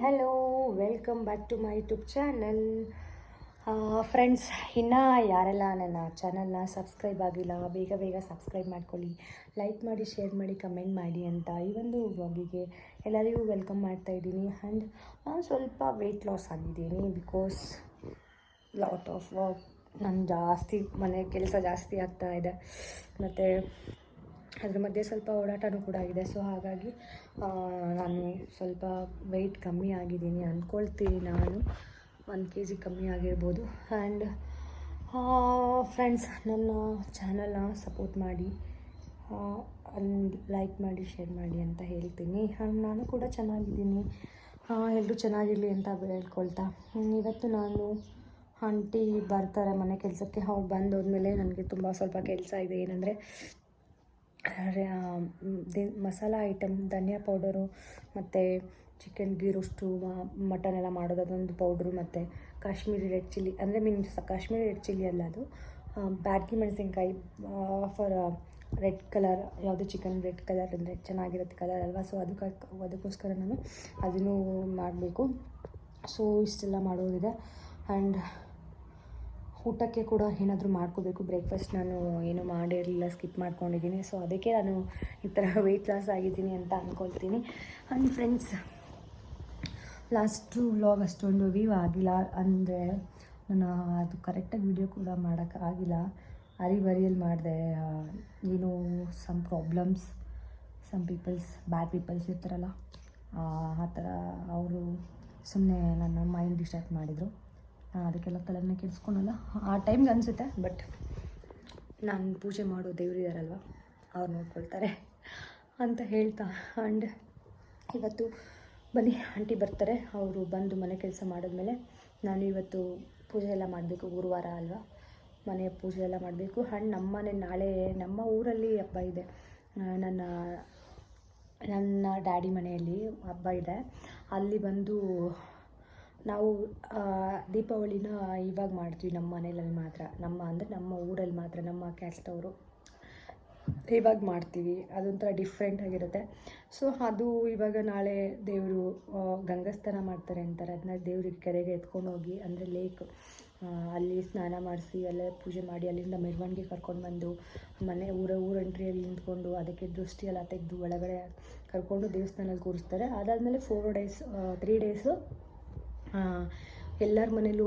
Hello, welcome back to my YouTube channel. Friends, ಇನ್ನೂ ಯಾರೆಲ್ಲ ನನ್ನ ಚಾನಲ್ನ ಸಬ್ಸ್ಕ್ರೈಬ್ ಆಗಿಲ್ಲ ಬೇಗ ಬೇಗ ಸಬ್ಸ್ಕ್ರೈಬ್ ಮಾಡ್ಕೊಳ್ಳಿ, ಲೈಕ್ ಮಾಡಿ, ಶೇರ್ ಮಾಡಿ, ಕಮೆಂಟ್ ಮಾಡಿ ಅಂತ ಈ ಒಂದು ವ್ಲಾಗಿಗೆ ಎಲ್ಲರಿಗೂ ವೆಲ್ಕಮ್ ಮಾಡ್ತಾಯಿದ್ದೀನಿ. ಆ್ಯಂಡ್ ನಾನು ಸ್ವಲ್ಪ ವೆಯ್ಟ್ ಲಾಸ್ ಆಗಿದ್ದೀನಿ ಬಿಕಾಸ್ ಲಾಟ್ ಆಫ್ ವರ್ಕ್. ನಾನು ಜಾಸ್ತಿ ಮನೆ ಕೆಲಸ ಜಾಸ್ತಿ ಆಗ್ತಾ ಇದೆ, ಮತ್ತು ಅದ್ರ ಮಧ್ಯೆ ಸ್ವಲ್ಪ ಓಡಾಟನೂ ಕೂಡ ಇದೆ. ಸೊ ಹಾಗಾಗಿ ನಾನು ಸ್ವಲ್ಪ ವೆಯ್ಟ್ ಕಮ್ಮಿ ಆಗಿದ್ದೀನಿ ಅಂದ್ಕೊಳ್ತೀನಿ. ನಾನು 1 kg ಕಮ್ಮಿ ಆಗಿರ್ಬೋದು. ಆ್ಯಂಡ್ ಫ್ರೆಂಡ್ಸ್, ನನ್ನ ಚಾನಲ್ನ ಸಪೋರ್ಟ್ ಮಾಡಿ, ಲೈಕ್ ಮಾಡಿ, ಶೇರ್ ಮಾಡಿ ಅಂತ ಹೇಳ್ತೀನಿ. ಆ್ಯಂಡ್ ನಾನು ಕೂಡ ಚೆನ್ನಾಗಿದ್ದೀನಿ, ಎಲ್ಲರೂ ಚೆನ್ನಾಗಿರಲಿ ಅಂತ ಹೇಳ್ಕೊಳ್ತಾ, ಇವತ್ತು ನಾನು ಆಂಟಿ ಬರ್ತಾರೆ ಮನೆ ಕೆಲಸಕ್ಕೆ. ಅವ್ರು ಬಂದೋದ್ಮೇಲೆ ನನಗೆ ಸ್ವಲ್ಪ ಕೆಲಸ ಇದೆ. ಏನಂದರೆ ಮಸಾಲ ಐಟಮ್, ಧನಿಯಾ ಪೌಡರು ಮತ್ತು ಚಿಕನ್ ಗೀ ರೋಸ್ಟು, ಮಟನ್ ಎಲ್ಲ ಮಾಡೋದು, ಅದೊಂದು ಪೌಡ್ರು, ಮತ್ತು ಕಾಶ್ಮೀರಿ ರೆಡ್ ಚಿಲ್ಲಿ, ಅಂದರೆ ಮೀನ್ಸ್ ಕಾಶ್ಮೀರಿ ರೆಡ್ ಚಿಲ್ಲಿ ಅಲ್ಲ, ಅದು ಬ್ಯಾಡಗಿ ಮೆಣಸಿನ್ಕಾಯಿ ಫಾರ್ ರೆಡ್ ಕಲರ್. ಯಾವುದು ಚಿಕನ್ ರೆಡ್ ಕಲರ್ ಅಂದರೆ ಚೆನ್ನಾಗಿರುತ್ತೆ ಕಲರ್ ಅಲ್ವಾ. ಸೊ ಅದಕ್ಕೋಸ್ಕರ ನಾನು ಅದನ್ನು ಮಾಡಬೇಕು. ಸೊ ಇಷ್ಟೆಲ್ಲ ಮಾಡೋದಿದೆ. ಆ್ಯಂಡ್ ಊಟಕ್ಕೆ ಕೂಡ ಏನಾದರೂ ಮಾಡ್ಕೋಬೇಕು. ಬ್ರೇಕ್ಫಾಸ್ಟ್ ನಾನು ಏನೂ ಮಾಡಿರಲಿಲ್ಲ, ಸ್ಕಿಪ್ ಮಾಡ್ಕೊಂಡಿದ್ದೀನಿ. ಸೊ ಅದಕ್ಕೆ ನಾನು ಈ ಥರ ವೆಯ್ಟ್ ಲಾಸ್ ಆಗಿದ್ದೀನಿ ಅಂತ ಅಂದ್ಕೊಳ್ತೀನಿ. ಆ್ಯಂಡ್ ಫ್ರೆಂಡ್ಸ್, ಲಾಸ್ಟು ವ್ಲಾಗ್ ಅಷ್ಟೊಂದು ವ್ಯೂ ಆಗಿಲ್ಲ, ಅಂದರೆ ನಾನು ಅದು ಕರೆಕ್ಟಾಗಿ ವಿಡಿಯೋ ಕೂಡ ಮಾಡೋಕ್ಕಾಗಿಲ್ಲ. ಹರಿಬರಿಯಲ್ಲಿ ಮಾಡಿದೆ. ಏನೋ ಸಮ್ ಪ್ರಾಬ್ಲಮ್ಸ್, ಸಮ್ ಪೀಪಲ್ಸ್, ಬ್ಯಾಡ್ ಪೀಪಲ್ಸ್ ಇರ್ತಾರಲ್ಲ, ಆ ಥರ ಅವರು ಸುಮ್ಮನೆ ನನ್ನ ಮೈಂಡ್ ಡಿಸ್ಟ್ರಾಕ್ಟ್ ಮಾಡಿದರು. ಅದಕ್ಕೆಲ್ಲ ತಲೆನೇ ಕೆಡಿಸ್ಕೊಳಲ್ಲ, ಆ ಟೈಮ್ಗೆ ಅನಿಸುತ್ತೆ. ಬಟ್ ನಾನು ಪೂಜೆ ಮಾಡೋ ದೇವರಿದಾರಲ್ವ, ಅವ್ರು ನೋಡ್ಕೊಳ್ತಾರೆ ಅಂತ ಹೇಳ್ತಾ. ಆ್ಯಂಡ್ ಇವತ್ತು ಬನ್ನಿ, ಆಂಟಿ ಬರ್ತಾರೆ. ಅವರು ಬಂದು ಮನೆ ಕೆಲಸ ಮಾಡಿದ್ಮೇಲೆ ನಾನು ಇವತ್ತು ಪೂಜೆ ಎಲ್ಲ ಮಾಡಬೇಕು. ಗುರುವಾರ ಅಲ್ವಾ, ಮನೆಯ ಪೂಜೆ ಎಲ್ಲ ಮಾಡಬೇಕು. ಆ್ಯಂಡ್ ನಮ್ಮನೆ ನಾಳೆ ನಮ್ಮ ಊರಲ್ಲಿ ಹಬ್ಬ ಇದೆ. ನನ್ನ ಡ್ಯಾಡಿ ಮನೆಯಲ್ಲಿ ಹಬ್ಬ ಇದೆ. ಅಲ್ಲಿ ಬಂದು ನಾವು ದೀಪಾವಳಿನ ಇವಾಗ ಮಾಡ್ತೀವಿ ನಮ್ಮ ಮನೆಯಲ್ಲಿ ಮಾತ್ರ. ನಮ್ಮ ಊರಲ್ಲಿ ಮಾತ್ರ, ನಮ್ಮ ಕ್ಯಾಸ್ಟ್ ಅವರು ಇವಾಗ ಮಾಡ್ತೀವಿ. ಅದೊಂಥರ ಡಿಫ್ರೆಂಟ್ ಆಗಿರುತ್ತೆ. ಸೊ ಅದು ಇವಾಗ ನಾಳೆ ದೇವರು ಗಂಗಸ್ಥಾನ ಮಾಡ್ತಾರೆ ಅಂತಾರೆ. ಅದನ್ನ ದೇವ್ರಿಗೆ ಕೆರೆಗೆ ಎತ್ಕೊಂಡು ಹೋಗಿ, ಅಂದರೆ ಲೇಕ್, ಅಲ್ಲಿ ಸ್ನಾನ ಮಾಡಿಸಿ, ಅಲ್ಲೇ ಪೂಜೆ ಮಾಡಿ, ಅಲ್ಲಿಂದ ಮೆರವಣಿಗೆ ಕರ್ಕೊಂಡು ಬಂದು ಊರ ಎಂಟ್ರಿಯಲ್ಲಿ ನಿಂತ್ಕೊಂಡು ಅದಕ್ಕೆ ದೃಷ್ಟಿ ಎಲ್ಲ ತೆಗೆದು ಒಳಗಡೆ ಕರ್ಕೊಂಡು ದೇವಸ್ಥಾನದಲ್ಲಿ ಕೂರಿಸ್ತಾರೆ. ಅದಾದಮೇಲೆ 3 ಡೇಸು ಎಲ್ಲರ ಮನೇಲೂ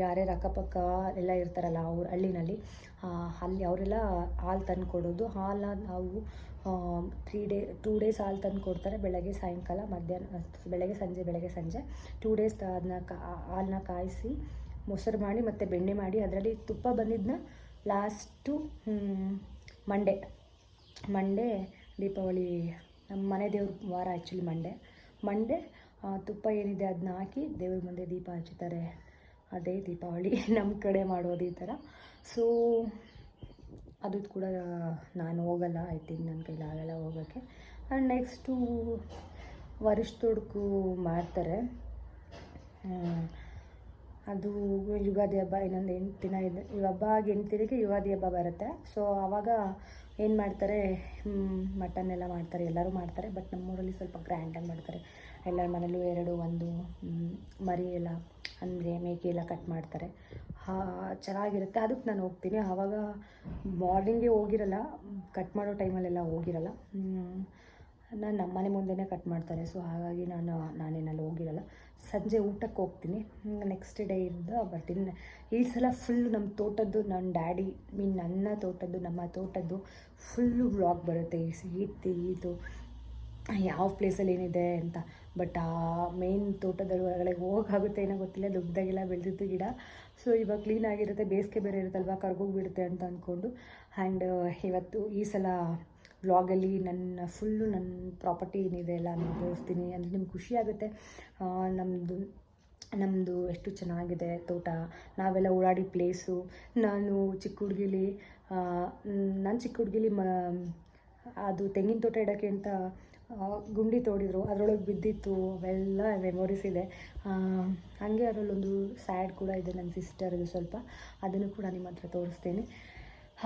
ಯಾರ್ಯಾರು ಅಕ್ಕಪಕ್ಕ ಎಲ್ಲ ಇರ್ತಾರಲ್ಲ ಅವ್ರ ಹಳ್ಳಿನಲ್ಲಿ, ಅಲ್ಲಿ ಅವರೆಲ್ಲ ಹಾಲು ತಂದು ಕೊಡೋದು. ಹಾಲು ನಾವು 2 ಡೇಸ್ ಹಾಲು ತಂದು ಕೊಡ್ತಾರೆ. ಬೆಳಗ್ಗೆ ಸಾಯಂಕಾಲ, ಮಧ್ಯಾಹ್ನ, ಬೆಳಗ್ಗೆ ಸಂಜೆ 2 ಡೇಸ್ ಅದನ್ನ ಹಾಲನ್ನ ಕಾಯಿಸಿ ಮೊಸರು ಮಾಡಿ ಮತ್ತು ಬೆಣ್ಣೆ ಮಾಡಿ, ಅದರಲ್ಲಿ ತುಪ್ಪ ಬಂದಿದ್ದನ್ನ ಲಾಸ್ಟು ಮಂಡೇ ದೀಪಾವಳಿ, ನಮ್ಮ ಮನೆ ದೇವ್ರ ವಾರ ಆ್ಯಕ್ಚುಲಿ ಮಂಡೇ ತುಪ್ಪ ಏನಿದೆ ಅದನ್ನ ಹಾಕಿ ದೇವ್ರ ಮುಂದೆ ದೀಪ ಹಚ್ಚುತ್ತಾರೆ. ಅದೇ ದೀಪಾವಳಿ ನಮ್ಮ ಕಡೆ ಮಾಡೋದು ಈ ಥರ. ಸೊ ಅದು ಕೂಡ ನಾನು ಹೋಗಲ್ಲ, ಐ ಥಿಂಕ್ ನನ್ನ ಕೈಲಿ ಆಗಲ್ಲ ಹೋಗೋಕ್ಕೆ. ಆ್ಯಂಡ್ ನೆಕ್ಸ್ಟು ವರಿಷ್ಠೋಡ್ಕು ಮಾಡ್ತಾರೆ. ಅದು ಯುಗಾದಿ ಹಬ್ಬ ಇನ್ನೊಂದು 8 ದಿನ ಇದೆ. ಈ ಹಬ್ಬ 8 ದಿನಕ್ಕೆ ಯುಗಾದಿ ಹಬ್ಬ ಬರುತ್ತೆ. ಸೊ ಆವಾಗ ಏನು ಮಾಡ್ತಾರೆ, ಮಟನ್ ಎಲ್ಲ ಮಾಡ್ತಾರೆ, ಎಲ್ಲರೂ ಮಾಡ್ತಾರೆ. ಬಟ್ ನಮ್ಮೂರಲ್ಲಿ ಸ್ವಲ್ಪ ಗ್ರ್ಯಾಂಡಾಗಿ ಮಾಡ್ತಾರೆ. ಎಲ್ಲರ ಮನೇಲೂ 1 ಮರಿ ಎಲ್ಲ, ಅಂದರೆ ಮೇಕೆ ಎಲ್ಲ ಕಟ್ ಮಾಡ್ತಾರೆ. ಚೆನ್ನಾಗಿರುತ್ತೆ. ಅದಕ್ಕೆ ನಾನು ಹೋಗ್ತೀನಿ. ಆವಾಗ ಮಾರ್ನಿಂಗೇ ಹೋಗಿರಲ್ಲ, ಕಟ್ ಮಾಡೋ ಟೈಮಲ್ಲೆಲ್ಲ ಹೋಗಿರಲ್ಲ. ನಾನು ನಮ್ಮ ಮನೆ ಮುಂದೆನೇ ಕಟ್ ಮಾಡ್ತಾರೆ. ಸೊ ಹಾಗಾಗಿ ನಾನೇನಲ್ಲಿ ಹೋಗಿರಲ್ಲ. ಸಂಜೆ ಊಟಕ್ಕೆ ಹೋಗ್ತೀನಿ. ನೆಕ್ಸ್ಟ್ ಡೇ ಇಂದ ಬರ್ತೀನಿ. ಈ ಸಲ ಫುಲ್ಲು ನಮ್ಮ ತೋಟದ್ದು, ನನ್ನ ತೋಟದ್ದು, ನಮ್ಮ ತೋಟದ್ದು ಫುಲ್ಲು ವ್ಲಾಗ್ ಬರುತ್ತೆ. ಇದು ಯಾವ ಪ್ಲೇಸಲ್ಲಿ ಏನಿದೆ ಅಂತ. ಬಟ್ ಆ ಮೇನ್ ತೋಟದಲ್ಲಿ ಒಳಗಡೆ ಹೋಗೋಕ್ಕಾಗುತ್ತೆ ಏನೋ ಗೊತ್ತಿಲ್ಲ, ದೊಡ್ಡದಾಗೆಲ್ಲ ಬೆಳೆದಿದ್ದು ಗಿಡ. ಸೊ ಇವಾಗ ಕ್ಲೀನ್ ಆಗಿರುತ್ತೆ, ಬೇಸಿಗೆ ಬೇರೆ ಇರುತ್ತಲ್ವ, ಕರ್ಗೋಗಿಬಿಡುತ್ತೆ ಅಂತ ಅಂದ್ಕೊಂಡು. ಆ್ಯಂಡ್ ಇವತ್ತು ಈ ಸಲ ವ್ಲಾಗಲ್ಲಿ ನನ್ನ ಪ್ರಾಪರ್ಟಿ ಏನಿದೆ ಎಲ್ಲ ನಾನು ತೋರಿಸ್ತೀನಿ. ಅಂದರೆ ನಿಮ್ಗೆ ಖುಷಿ ಆಗುತ್ತೆ. ನಮ್ಮದು ಎಷ್ಟು ಚೆನ್ನಾಗಿದೆ ತೋಟ, ನಾವೆಲ್ಲ ಓಡಾಡಿ ಪ್ಲೇಸು. ನಾನು ಚಿಕ್ಕ ಹುಡುಗಿಲಿ ಅದು ತೆಂಗಿನ ತೋಟ ಇಡೋಕ್ಕೆ ಅಂತ ಗುಂಡಿ ತೋಡಿದ್ರು, ಅದರೊಳಗೆ ಬಿದ್ದಿತ್ತು. ಅವೆಲ್ಲ ಮೆಮೊರೀಸ್ ಇದೆ. ಹಾಗೆ ಅದರಲ್ಲೊಂದು ಸ್ಯಾಡ್ ಕೂಡ ಇದೆ, ನನ್ನ ಸಿಸ್ಟರ್ದು ಸ್ವಲ್ಪ. ಅದನ್ನು ಕೂಡ ನಿಮ್ಮ ಹತ್ರ ತೋರಿಸ್ತೀನಿ.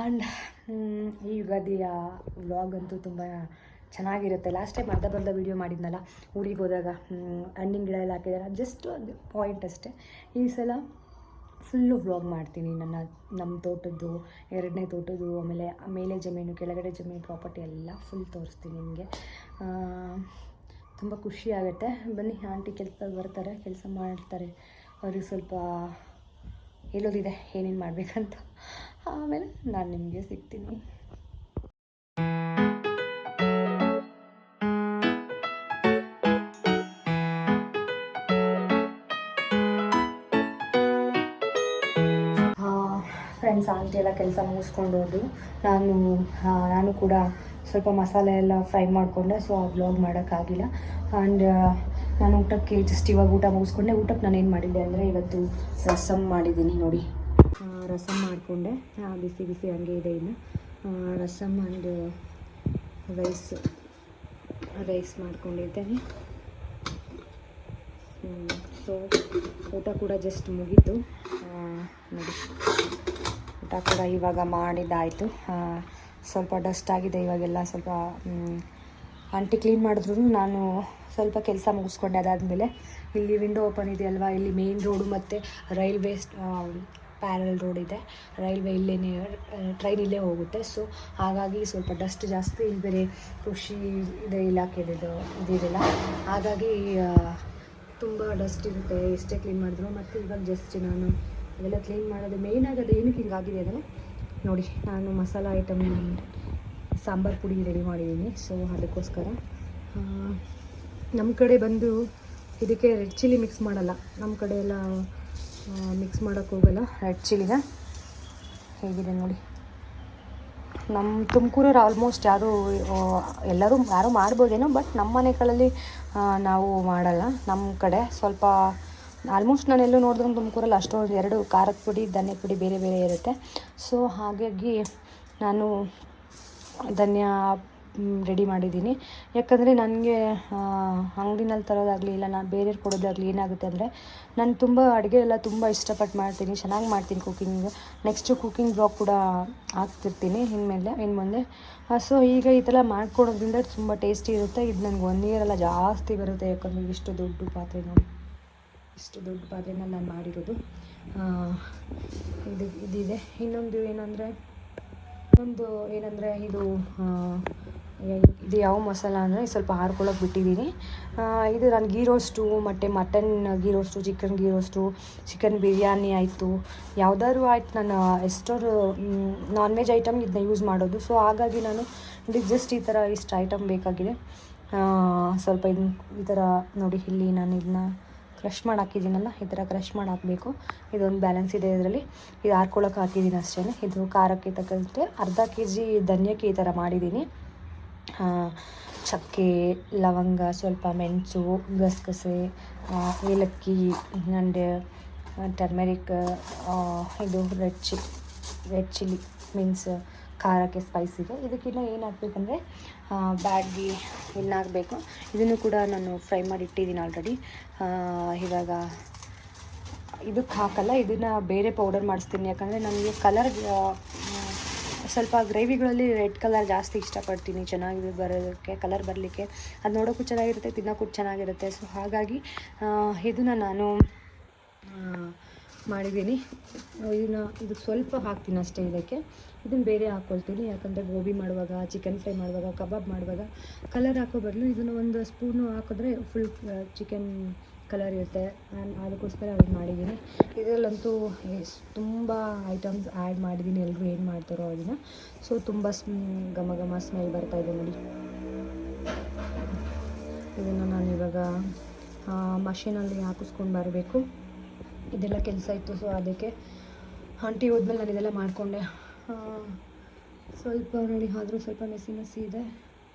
ಆ್ಯಂಡ್ ಈ ಯುಗಾದಿಯ ವ್ಲಾಗ್ ಅಂತೂ ತುಂಬ ಚೆನ್ನಾಗಿರುತ್ತೆ. ಲಾಸ್ಟ್ ಟೈಮ್ ಅರ್ಧ ವೀಡಿಯೋ ಮಾಡಿದ್ನಲ್ಲ ಊರಿಗೆ ಹೋದಾಗ, ಹಣ್ಣಿನ ಗಿಡ ಎಲ್ಲ ಹಾಕಿದ್ದಾರೆ, ಜಸ್ಟ್ ಒಂದು ಪಾಯಿಂಟ್ ಅಷ್ಟೇ. ಈ ಸಲ ಫುಲ್ಲು ವ್ಲಾಗ್ ಮಾಡ್ತೀನಿ. ನಮ್ಮ ತೋಟದ್ದು, 2ನೇ ತೋಟದ್ದು, ಆಮೇಲೆ ಮೇಲೆ ಜಮೀನು, ಕೆಳಗಡೆ ಜಮೀನು, ಪ್ರಾಪರ್ಟಿ ಎಲ್ಲ ಫುಲ್ ತೋರಿಸ್ತೀನಿ ನಿಮಗೆ. ತುಂಬ ಖುಷಿ ಆಗುತ್ತೆ. ಬನ್ನಿ, ಆಂಟಿ ಕೆಲಸ ಮಾಡ್ತಾರೆ. ಅವ್ರಿಗೆ ಸ್ವಲ್ಪ ಹೇಳೋದಿದೆ ಏನೇನು ಮಾಡಬೇಕಂತ. ಆಮೇಲೆ ನಾನು ನಿಮಗೆ ಸಿಗ್ತೀನಿ. ಫ್ರೆಂಡ್ಸ್, ಆಂಟಿ ಎಲ್ಲ ಕೆಲಸ ಮುಗಿಸ್ಕೊಂಡು ಹೋದ್ರು. ನಾನು ಕೂಡ ಸ್ವಲ್ಪ ಮಸಾಲೆ ಎಲ್ಲ ಫ್ರೈ ಮಾಡಿಕೊಂಡೆ. ಸೊ ಆ ವ್ಲಾಗ್ ಮಾಡೋಕ್ಕಾಗಿಲ್ಲ. ಆ್ಯಂಡ್ ನಾನು ಊಟಕ್ಕೆ ಜಸ್ಟ್ ಇವಾಗ ಊಟ ಮುಗಿಸ್ಕೊಂಡೆ. ಊಟಕ್ಕೆ ನಾನು ಏನು ಮಾಡಿದ್ದೆ ಅಂದರೆ ಇವತ್ತು ರಸಮ್ ಮಾಡಿದ್ದೀನಿ ನೋಡಿ. ರಸಮ್ ಮಾಡಿಕೊಂಡೆ, ಬಿಸಿ ಬಿಸಿ ಹಂಗೆ ಇದೆ. ಇನ್ನು ರಸಮ್ ಆ್ಯಂಡ್ ರೈಸ್ ಮಾಡ್ಕೊಂಡಿದ್ದೇನೆ. ಸೊ ಊಟ ಕೂಡ ಜಸ್ಟ್ ಮುಗೀತು ನೋಡಿ. ಊಟ ಕೂಡ ಇವಾಗ ಮಾಡಿದ್ದಾಯಿತು. ಸ್ವಲ್ಪ ಡಸ್ಟ್ ಆಗಿದೆ ಇವಾಗೆಲ್ಲ. ಸ್ವಲ್ಪ ಆಂಟಿ ಕ್ಲೀನ್ ಮಾಡಿದ್ರು, ನಾನು ಸ್ವಲ್ಪ ಕೆಲಸ ಮುಗಿಸ್ಕೊಂಡೆ. ಅದಾದಮೇಲೆ ಇಲ್ಲಿ ವಿಂಡೋ ಓಪನ್ ಇದೆ ಅಲ್ವಾ, ಇಲ್ಲಿ ಮೇನ್ ರೋಡು ಮತ್ತು ರೈಲ್ವೆ ಪ್ಯಾರಲ್ ರೋಡ್ ಇದೆ. ರೈಲ್ವೆ ಇಲ್ಲೇ, ಟ್ರೈನ್ ಇಲ್ಲೇ ಹೋಗುತ್ತೆ. ಸೊ ಹಾಗಾಗಿ ಸ್ವಲ್ಪ ಡಸ್ಟ್ ಜಾಸ್ತಿ. ಇಲ್ಲಿ ಬೇರೆ ಕೃಷಿ ಇದೆ ಇಲಾಖೆದು ಇದಿದೆಲ್ಲ, ಹಾಗಾಗಿ ತುಂಬ ಡಸ್ಟ್ ಇರುತ್ತೆ ಎಷ್ಟೇ ಕ್ಲೀನ್ ಮಾಡಿದ್ರು. ಮತ್ತು ಇವಾಗ ಜಸ್ಟ್ ನಾನು ಅದೆಲ್ಲ ಕ್ಲೀನ್ ಮಾಡೋದು ಮೇಯ್ನ್ ಆಗೋದು ಏನಕ್ಕೆ ಹಿಂಗಾಗಿದೆ ಅಂದರೆ ನೋಡಿ, ನಾನು ಮಸಾಲ ಐಟಮ್ ಸಾಂಬಾರು ಪುಡಿ ರೆಡಿ ಮಾಡಿದ್ದೀನಿ. ಸೊ ಅದಕ್ಕೋಸ್ಕರ ನಮ್ಮ ಕಡೆ ಬಂದು ಇದಕ್ಕೆ ರೆಡ್ ಚಿಲ್ಲಿ ಮಿಕ್ಸ್ ಮಾಡಲ್ಲ. ನಮ್ಮ ಕಡೆ ಎಲ್ಲ ಮಿಕ್ಸ್ ಮಾಡೋಕ್ಕೆ ಹೋಗಲ್ಲ ರೆಡ್ ಚಿಲ್ಲಿನ. ಹೇಗಿದೆ ನೋಡಿ. ನಮ್ಮ ತುಮಕೂರವ್ರು ಆಲ್ಮೋಸ್ಟ್ ಯಾರು ಮಾಡ್ಬೋದೇನೋ, ಬಟ್ ನಮ್ಮ ಮನೆಗಳಲ್ಲಿ ನಾವು ಮಾಡಲ್ಲ. ನಮ್ಮ ಕಡೆ ಸ್ವಲ್ಪ ಆಲ್ಮೋಸ್ಟ್ ನಾನೆಲ್ಲೂ ನೋಡಿದ್ರು ತುಮಕೂರಲ್ಲಿ ಅಷ್ಟೊಂದು 2 ಖಾರದ ಪುಡಿ, ಧನ್ಯ ಪುಡಿ ಬೇರೆ ಬೇರೆ ಇರುತ್ತೆ. ಸೊ ಹಾಗಾಗಿ ನಾನು ಧನ್ಯ ರೆಡಿ ಮಾಡಿದ್ದೀನಿ. ಯಾಕಂದರೆ ನನಗೆ ಅಂಗಡಿನಲ್ಲಿ ತರೋದಾಗಲಿ ಇಲ್ಲ ನಾನು ಬೇರೆಯವ್ರು ಕೊಡೋದಾಗಲಿ ಏನಾಗುತ್ತೆ ಅಂದರೆ, ನಾನು ತುಂಬ ಅಡುಗೆ ಎಲ್ಲ ತುಂಬ ಇಷ್ಟಪಟ್ಟು ಮಾಡ್ತೀನಿ, ಚೆನ್ನಾಗಿ ಮಾಡ್ತೀನಿ ಕುಕ್ಕಿಂಗ್. ನೆಕ್ಸ್ಟು ಕುಕ್ಕಿಂಗ್ ಬ್ಲಾಗ್ ಕೂಡ ಹಾಕ್ತಿರ್ತೀನಿ ಇನ್ನು ಮುಂದೆ. ಸೊ ಈಗ ಈ ಥರ ಮಾಡ್ಕೊಡೋದ್ರಿಂದ ತುಂಬ ಟೇಸ್ಟಿ ಇರುತ್ತೆ. ಇದು ನನಗೆ 1 ಇಯರ್ ಎಲ್ಲ ಜಾಸ್ತಿ ಬರುತ್ತೆ. ಯಾಕಂದರೆ ಇಷ್ಟು ದೊಡ್ಡ ಪಾತ್ರೆ ನೋಡಿ, ಇಷ್ಟು ದೊಡ್ಡ ಪಾತ್ರೆನಲ್ಲಿ ನಾನು ಮಾಡಿರೋದು. ಇದಿದೆ. ಇನ್ನೊಂದು ಏನಂದರೆ ಇದು ಯಾವ ಮಸಾಲ ಅಂದರೆ ಸ್ವಲ್ಪ ಹಾರ್ಕೊಳ್ಳೋಕೆ ಬಿಟ್ಟಿದ್ದೀನಿ. ಇದು ನಾನು ಗೀ ರೋಸ್ಟು ಮತ್ತು mutton ghee roast, chicken ghee roast, chicken biryani ಆಯಿತು, ಯಾವುದಾದ್ರು ಆಯ್ತು, ನಾನು ಎಷ್ಟೋರು ನಾನ್ ವೆಜ್ ಐಟಮ್ ಇದನ್ನ ಯೂಸ್ ಮಾಡೋದು. ಸೊ ಹಾಗಾಗಿ ನಾನು ಇದಕ್ಕೆ ಜಸ್ಟ್ ಈ ಥರ ಇಷ್ಟು ಐಟಮ್ ಬೇಕಾಗಿದೆ. ಸ್ವಲ್ಪ ಈ ಥರ ನೋಡಿ, ಇಲ್ಲಿ ನಾನು ಇದನ್ನ ಕ್ರಷ್ ಮಾಡಿ ಹಾಕಿದ್ದೀನಲ್ಲ, ಈ ಥರ ಕ್ರಷ್ ಮಾಡಿ ಹಾಕಬೇಕು. ಇದೊಂದು ಬ್ಯಾಲೆನ್ಸ್ ಇದೆ ಇದರಲ್ಲಿ. ಇದು ಹಾರ್ಕೊಳ್ಳೋಕೆ ಹಾಕಿದ್ದೀನಿ ಅಷ್ಟೇ. ಇದು ಖಾರಕ್ಕೆ ತಕ್ಕಂತೆ ಅರ್ಧ kg ಧನ್ಯಕ್ಕೆ ಈ ಥರ ಮಾಡಿದ್ದೀನಿ. ಚಕ್ಕೆ, ಲವಂಗ, ಸ್ವಲ್ಪ ಮೆಣಸು, ಗಸಗಸೆ, ಏಲಕ್ಕಿ ಆ್ಯಂಡ್ ಟರ್ಮೆರಿಕ್, ಇದು ರೆಡ್ ಚಿಲ್ಲಿ ಮೀನ್ಸ್ ಖಾರಕ್ಕೆ ಸ್ಪೈಸಿಗೆ. ಇದಕ್ಕಿಂತ ಏನು ಹಾಕ್ಬೇಕಂದ್ರೆ ಬ್ಯಾಡ್ಗಿ ಇನ್ನು ಹಾಕಬೇಕು. ಇದನ್ನು ಕೂಡ ನಾನು ಫ್ರೈ ಮಾಡಿ ಇಟ್ಟಿದ್ದೀನಿ ಆಲ್ರೆಡಿ. ಇವಾಗ ಇದಕ್ಕೆ ಹಾಕಲ್ಲ, ಇದನ್ನು ಬೇರೆ ಪೌಡರ್ ಮಾಡಿಸ್ತೀನಿ. ಯಾಕಂದರೆ ನನಗೆ ಕಲರ್ ಸ್ವಲ್ಪ ಗ್ರೇವಿಗಳಲ್ಲಿ ರೆಡ್ ಕಲರ್ ಜಾಸ್ತಿ ಇಷ್ಟಪಡ್ತೀನಿ, ಚೆನ್ನಾಗಿ ಬರೋದಕ್ಕೆ, ಕಲರ್ ಬರಲಿಕ್ಕೆ. ಅದು ನೋಡೋಕ್ಕೂ ಚೆನ್ನಾಗಿರುತ್ತೆ, ತಿನ್ನೋಕ್ಕೂ ಚೆನ್ನಾಗಿರುತ್ತೆ. ಸೊ ಹಾಗಾಗಿ ಇದನ್ನು ನಾನು ಮಾಡಿದ್ದೀನಿ. ಇದಕ್ಕೆ ಸ್ವಲ್ಪ ಹಾಕ್ತೀನಿ ಅಷ್ಟೇ. ಇದನ್ನು ಬೇರೆ ಹಾಕ್ಕೊಳ್ತೀನಿ. ಯಾಕಂದರೆ ಗೋಬಿ ಮಾಡುವಾಗ, ಚಿಕನ್ ಫ್ರೈ ಮಾಡುವಾಗ, ಕಬಾಬ್ ಮಾಡುವಾಗ ಕಲರ್ ಹಾಕೋ ಬದಲು ಇದನ್ನು ಒಂದು ಸ್ಪೂನು ಹಾಕಿದ್ರೆ ಫುಲ್ ಚಿಕನ್ ಕಲರ್ ಇರುತ್ತೆ. ನಾನು ಅದಕ್ಕೋಸ್ಕರ ಅದನ್ನು ಮಾಡಿದ್ದೀನಿ. ಇದರಲ್ಲಂತೂ ತುಂಬ ಐಟಮ್ಸ್ ಆ್ಯಡ್ ಮಾಡಿದ್ದೀನಿ. ಎಲ್ಲರೂ ಏನು ಮಾಡ್ತಾರೋ ಅದನ್ನು. ಸೊ ತುಂಬ ಘಮ ಸ್ಮೆಲ್ ಬರ್ತಾಯಿದೆ ನೋಡಿ. ಇದನ್ನು ನಾನು ಇವಾಗ ಮಷೀನಲ್ಲಿ ಹಾಕಿಸ್ಕೊಂಡು ಬರಬೇಕು. ಇದೆಲ್ಲ ಕೆಲಸ ಇತ್ತು. ಸೊ ಅದಕ್ಕೆ ಆಂಟಿ ಹೋದ್ಮೇಲೆ ನಾನು ಇದೆಲ್ಲ ಮಾಡಿಕೊಂಡೆ. ಸ್ವಲ್ಪ ನೋಡಿ, ಆದರೂ ಸ್ವಲ್ಪ ಮೆಸ್ಸಿ ಇದೆ.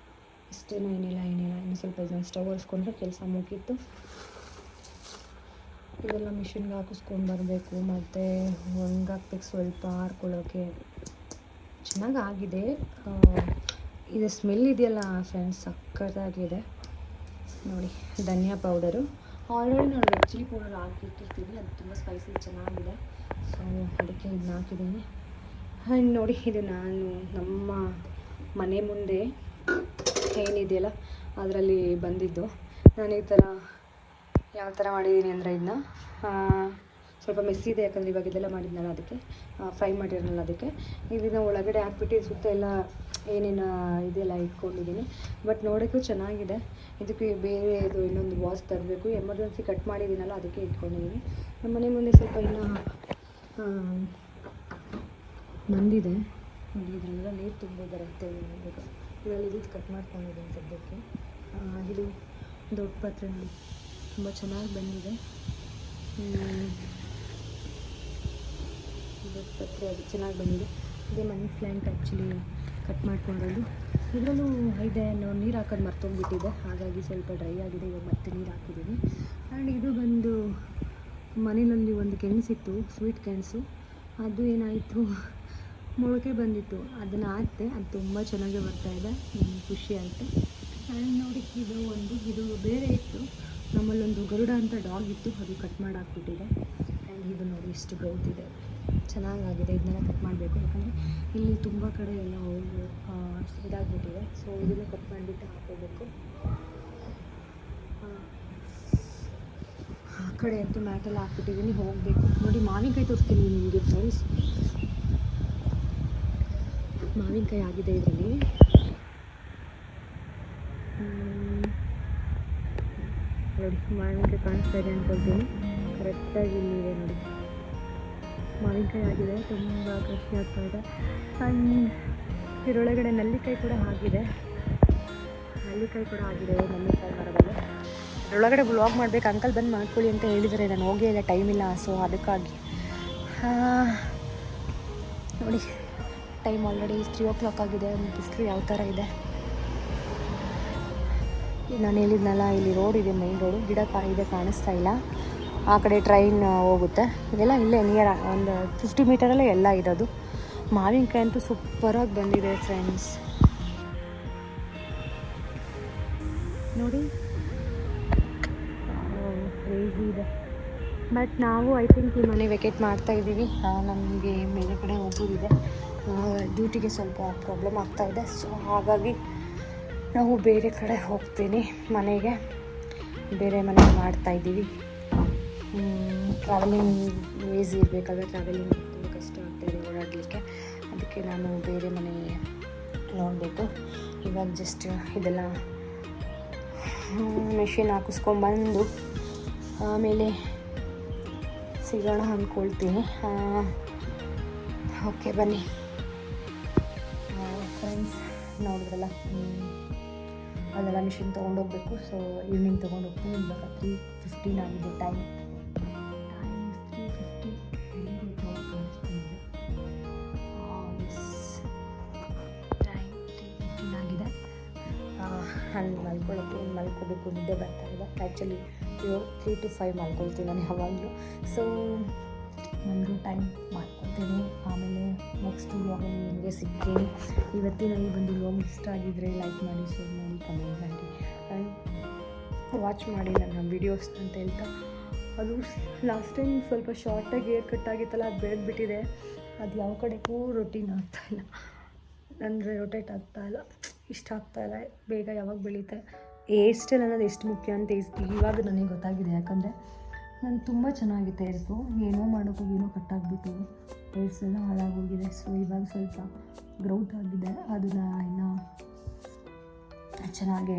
ಇಷ್ಟೇನೋ, ಏನಿಲ್ಲ. ಇನ್ನು ಸ್ವಲ್ಪ ಇದನ್ನು ಸ್ಟವ್ ಹರಿಸ್ಕೊಂಡ್ರೆ ಕೆಲಸ ಮುಗೀತು. ಇದೆಲ್ಲ ಮಿಷಿನ್ಗೆ ಹಾಕಿಸ್ಕೊಂಡು ಬರಬೇಕು. ಮತ್ತು ಒಣಗಾಕ್ಬೇಕು ಸ್ವಲ್ಪ ಹಾರ್ಕೊಳ್ಳೋಕ್ಕೆ. ಚೆನ್ನಾಗಿ ಆಗಿದೆ. ಇದು ಸ್ಮೆಲ್ ಇದೆಯಲ್ಲ ಫ್ರೆಂಡ್ಸ್, ಸಕ್ಕತ್ತಾಗಿದೆ ನೋಡಿ. ಧನಿಯಾ ಪೌಡರು ಆಲ್ರೆಡಿ ನಾನು ರೆಡ್ ಚಿಲ್ಲಿ ಪೌಡರ್ ಹಾಕಿಟ್ಟಿರ್ತೀನಿ, ಅದು ತುಂಬ ಸ್ಪೈಸಿ ಚೆನ್ನಾಗಿದೆ. ಸೊ ಅದಕ್ಕೆ ಇದನ್ನ ಹಾಕಿದ್ದೀನಿ. ಆ್ಯಂಡ್ ನೋಡಿ, ಇದು ನಾನು ನಮ್ಮ ಮನೆ ಮುಂದೆ ಏನಿದೆಯಲ್ಲ ಅದರಲ್ಲಿ ಬಂದಿದ್ದು. ನಾನು ಈ ಥರ ಯಾವ ಥರ ಮಾಡಿದ್ದೀನಿ ಅಂದರೆ ಇದನ್ನ ಸ್ವಲ್ಪ ಮೆಸ್ಸಿ ಇದೆ, ಯಾಕಂದರೆ ಇವಾಗ ಇದೆಲ್ಲ ಮಾಡಿದ್ನಲ್ಲ ಅದಕ್ಕೆ, ಫ್ರೈ ಮಾಡಿರೋನಲ್ಲ ಅದಕ್ಕೆ. ಇದನ್ನ ಒಳಗಡೆ ಹಾಕ್ಬಿಟ್ಟು ಸುತ್ತ ಎಲ್ಲ ಏನೇನು ಇದೆಲ್ಲ ಇಟ್ಕೊಂಡಿದ್ದೀನಿ. ಬಟ್ ನೋಡೋಕ್ಕೂ ಚೆನ್ನಾಗಿದೆ. ಇದಕ್ಕೆ ಬೇರೆ ಇದು ಇನ್ನೊಂದು ವಾಚ್ ತರಬೇಕು, ಎಮರ್ಜೆನ್ಸಿ ಕಟ್ ಮಾಡಿದ್ದೀನಲ್ಲ ಅದಕ್ಕೆ ಇಟ್ಕೊಂಡಿದ್ದೀನಿ. ನಮ್ಮ ಮನೆ ಮುಂದೆ ಸ್ವಲ್ಪ ಇನ್ನೂ ಬಂದಿದೆ ನೋಡಿ, ಇದರಲ್ಲೆಲ್ಲ ನೀರು ತುಂಬಿದ್ದಾರೆ ಅಂತ ಹೇಳ್ಬೇಕು. ಇದರಲ್ಲಿ ಇದು ಕಟ್ ಮಾಡ್ಕೊಂಡಿದ್ದೀನಿ ಸದ್ಯಕ್ಕೆ. ಇದು ದೊಡ್ಡ ಪಾತ್ರೆ ನೋಡಿ, ತುಂಬ ಚೆನ್ನಾಗಿ ಬಂದಿದೆ. ದೊಡ್ಡ ಪಾತ್ರೆ ಅದು ಚೆನ್ನಾಗಿ ಬಂದಿದೆ. ಇದೇ ಮನಿ ಪ್ಲ್ಯಾಂಟ್ ಆ್ಯಕ್ಚುಲಿ ಕಟ್ ಮಾಡ್ಕೊಂಡಿರೋದು. ಇದರಲ್ಲೂ ಇದೆ, ನಾವು ನೀರು ಹಾಕೋದು ಮರ್ತೋಗ್ಬಿಟ್ಟಿದೆ, ಹಾಗಾಗಿ ಸ್ವಲ್ಪ ಡ್ರೈ ಆಗಿದೆ. ಇವಾಗ ಮತ್ತೆ ನೀರು ಹಾಕಿದ್ದೀನಿ. ಆ್ಯಂಡ್ ಇದು ಬಂದು ಮನೆಯಲ್ಲಿ ಒಂದು ಗೆಣಸಿತ್ತು, ಸ್ವೀಟ್ ಗೆಣಸು. ಅದು ಏನಾಯಿತು, ಮೊಳಕೆ ಬಂದಿತ್ತು, ಅದನ್ನು ಹಾಕ್ತೆ. ಅದು ತುಂಬ ಚೆನ್ನಾಗಿ ಬರ್ತಾಯಿದೆ, ನನಗೆ ಖುಷಿ ಆಯಿತು. ಆ್ಯಂಡ್ ನೋಡಿ, ಇದು ಬೇರೆ ಇತ್ತು. ನಮ್ಮಲ್ಲೊಂದು ಗರುಡ ಅಂತ ಡಾಗ್ ಇತ್ತು, ಅದು ಕಟ್ ಮಾಡಿ ಹಾಕ್ಬಿಟ್ಟಿದೆ. ಆ್ಯಂಡ್ ಇದು ನೋಡಿ ಇಷ್ಟು ಗ್ರೌತ್ ಇದೆ, ಚೆನ್ನಾಗಾಗಿದೆ. ಇದನ್ನೆಲ್ಲ ಕಟ್ ಮಾಡಬೇಕು, ಯಾಕಂದರೆ ಇಲ್ಲಿ ತುಂಬ ಕಡೆ ಎಲ್ಲ ಹೋಗಿ ಇದಾಗ್ಬಿಟ್ಟಿದೆ. ಸೊ ಇದನ್ನು ಕಟ್ ಮಾಡಿಬಿಟ್ಟು ಹಾಕೋಬೇಕು. ಆ ಕಡೆ ಅಂತೂ ಮ್ಯಾಟೆಲ್ಲ ಹಾಕ್ಬಿಟ್ಟಿದ್ದೀನಿ, ಹೋಗಬೇಕು. ನೋಡಿ ಮಾವಿನಕಾಯಿ ತೋರಿಸ್ತೀನಿ ನಿಮಗೆ ಫ್ರೆಂಡ್ಸ್. ಮಾವಿನಕಾಯಿ ಆಗಿದೆ ಇದರಲ್ಲಿ. ನೋಡಿ ಮಾವಿನಕಾಯಿ ಕಾಣಿಸ್ತಾ ಇದೆ ಅಂದ್ಕೊಳ್ತೀನಿ, ಕರೆಕ್ಟಾಗಿ ಇಲ್ಲಿದೆ ನೋಡಿ. ಮಾವಿನಕಾಯಿ ಆಗಿದೆ, ತುಂಬ ಖುಷಿ ಆಗ್ತಾಯಿದೆ. ಆ್ಯಂಡ್ ಇದರೊಳಗಡೆ ನೆಲ್ಲಿಕಾಯಿ ಕೂಡ ಆಗಿದೆ, ನೆಲ್ಲಿಕಾಯಿ ಮರದಲ್ಲಿ. ಅದರೊಳಗಡೆ ವ್ಲಾಗ್ ಮಾಡಬೇಕು, ಅಂಕಲ್ ಬಂದು ಮಾಡ್ಕೊಳ್ಳಿ ಅಂತ ಹೇಳಿದರೆ, ನಾನು ಹೋಗೇ ಇಲ್ಲ, ಟೈಮ್ ಇಲ್ಲ. ಸೊ ಅದಕ್ಕಾಗಿ ನೋಡಿ, ಟೈಮ್ ಆಲ್ರೆಡಿ 3 o'clock ಆಗಿದೆ. ಬಿಸಿಲು ಯಾವ ಥರ ಇದೆ. ನಾನು ಹೇಳಿದ್ನಲ್ಲ, ಇಲ್ಲಿ ರೋಡ್ ಇದೆ, ಮೈನ್ ರೋಡು, ಗಿಡ ಇದೆ ಕಾಣಿಸ್ತಾ ಇಲ್ಲ. ಆ ಕಡೆ ಟ್ರೈನ್ ಹೋಗುತ್ತೆ. ಇದೆಲ್ಲ ಇಲ್ಲೇ ನಿಯರ್, ಒಂದು 50 ಮೀಟರಲ್ಲೇ ಎಲ್ಲ ಇರೋದು. ಮಾವಿನಕಾಯಿ ಅಂತೂ ಸೂಪರಾಗಿ ಬಂದಿದೆ ಫ್ರೆಂಡ್ಸ್, ನೋಡಿ ಕ್ರೇಜಿ ಇದೆ. ಬಟ್ ನಾವು ಐ ಥಿಂಕ್ ಈ ಮನೆ ವೆಕೇಟ್ ಮಾಡ್ತಾಯಿದ್ದೀವಿ. ನಮಗೆ ಬೇರೆ ಕಡೆ ಹೋಗೋದಿದೆ, ಡ್ಯೂಟಿಗೆ ಸ್ವಲ್ಪ ಪ್ರಾಬ್ಲಮ್ ಆಗ್ತಾಯಿದೆ. ಸೊ ಹಾಗಾಗಿ ನಾವು ಬೇರೆ ಕಡೆ ಹೋಗ್ತೀನಿ, ಮನೆಗೆ ಬೇರೆ ಮನೆ ಮಾಡ್ತಾಯಿದ್ದೀವಿ. ಟ್ರಾವೆಲಿಂಗ್ ಈಸಿ ಇರಬೇಕಲ್ವ, ಟ್ರಾವೆಲಿಂಗ್ ತುಂಬ ಕಷ್ಟ ಆಗ್ತಾಯಿದೆ ಓಡಾಡಲಿಕ್ಕೆ. ಅದಕ್ಕೆ ನಾನು ಬೇರೆ ಮನೆ ನೋಡಬೇಕು. ಇವಾಗ ಜಸ್ಟ್ ಇದೆಲ್ಲ ಮೆಷಿನ್ ಹಾಕಿಸ್ಕೊಂಬಂದು ಆಮೇಲೆ ಸಿಗೋಣ ಅಂದ್ಕೊಳ್ತೀನಿ. ಓಕೆ ಬನ್ನಿ ಫ್ರೆಂಡ್ಸ್, ನೋಡಿದ್ರಲ್ಲ, ಅದೆಲ್ಲ ಮಿಷಿನ್ ತೊಗೊಂಡೋಗ್ಬೇಕು. ಸೊ ಈವ್ನಿಂಗ್ ತೊಗೊಂಡೋಗ್ತೀನಿ. ಇವಾಗ 3:15 ಆಗಿದೆ ಟೈಮ್ 3:50. ಆಗಿದೆ. ಅಲ್ಲಿ ಮಲ್ಕೋಬೇಕು, ನಿದ್ದೆ ಬರ್ತಾಯಿದೆ. ಆ್ಯಕ್ಚುಲಿ 3 to 5 ಮಲ್ಕೊಳ್ತೀನಿ ನಾನು ಯಾವಾಗಲೂ. ಸೊ ನನಗೂ ಟೈಮ್ ಮಾಡ್ಕೊಳ್ತೀನಿ. ಆಮೇಲೆ ನೆಕ್ಸ್ಟ್ ವ್ಲಾಗಲ್ಲಿ ನಿಮಗೆ ಸಿಗ್ತೀನಿ. ಇವತ್ತಿನ ಈ ಒಂದು ವ್ಲಾಗ್ ಇಷ್ಟ ಆಗಿದ್ದರೆ ಲೈಕ್ ಮಾಡಿ, ಶೇರ್ ಮಾಡಿ, ಕಮೆಂಟ್ ಮಾಡಿ, ಆ್ಯಂಡ್ ವಾಚ್ ಮಾಡಿ ನನ್ನ ವೀಡಿಯೋಸ್ ಅಂತ ಹೇಳ್ತಾ. ಅದು ಲಾಸ್ಟ್ ಟೈಮ್ ಸ್ವಲ್ಪ ಶಾರ್ಟಾಗಿ ಏರ್ ಕಟ್ ಆಗಿತ್ತಲ್ಲ, ಅದು ಬೆಳೆದ್ಬಿಟ್ಟಿದೆ. ಅದು ಯಾವ ಕಡೆಗೂ ರೊಟೀನ್ ಆಗ್ತಾಯಿಲ್ಲ, ಅಂದರೆ ರೊಟೇಟ್ ಆಗ್ತಾಯಿಲ್ಲ, ಇಷ್ಟ ಆಗ್ತಾಯಿಲ್ಲ. ಬೇಗ ಯಾವಾಗ ಬೆಳೀತೆ, ಏರ್ ಸ್ಟೈಲ್ ಅನ್ನೋದು ಎಷ್ಟು ಮುಖ್ಯ ಅಂತ ಇವಾಗ ನನಗೆ ಗೊತ್ತಾಗಿದೆ. ಯಾಕಂದರೆ ನಾನು ತುಂಬ ಚೆನ್ನಾಗಿತ್ತು ಏರ್ಸು, ಏನೋ ಮಾಡೋಕ್ಕೂ ಏನೋ ಕಟ್ಟಾಗ್ಬಿಟ್ಟು ಏರ್ಸ್ ಎಲ್ಲ ಹಾಳಾಗೋಗಿದೆ. ಸೊ ಇವಾಗ ಸ್ವಲ್ಪ ಗ್ರೌತ್ ಆಗಿದೆ, ಅದನ್ನು ಇನ್ನೂ ಚೆನ್ನಾಗಿ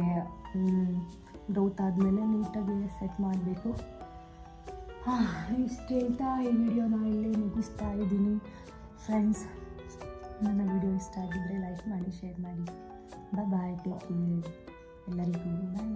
ಗ್ರೌತ್ ಆದಮೇಲೆ ನೀಟಾಗಿ ಸೆಟ್ ಮಾಡಬೇಕು. ಇಷ್ಟು ಹೇಳ್ತಾ ಈ ವಿಡಿಯೋನ ಇಲ್ಲೇ ಮುಗಿಸ್ತಾ ಇದ್ದೀನಿ ಫ್ರೆಂಡ್ಸ್. ನನ್ನ ವಿಡಿಯೋ ಇಷ್ಟ ಆಗಿದ್ದರೆ ಲೈಕ್ ಮಾಡಿ, ಶೇರ್ ಮಾಡಿ. ಬಾಯ್, ಟೇಕ್ ಕೇರ್, ಎಲ್ಲರಿಗೂ ಬಾಯ್.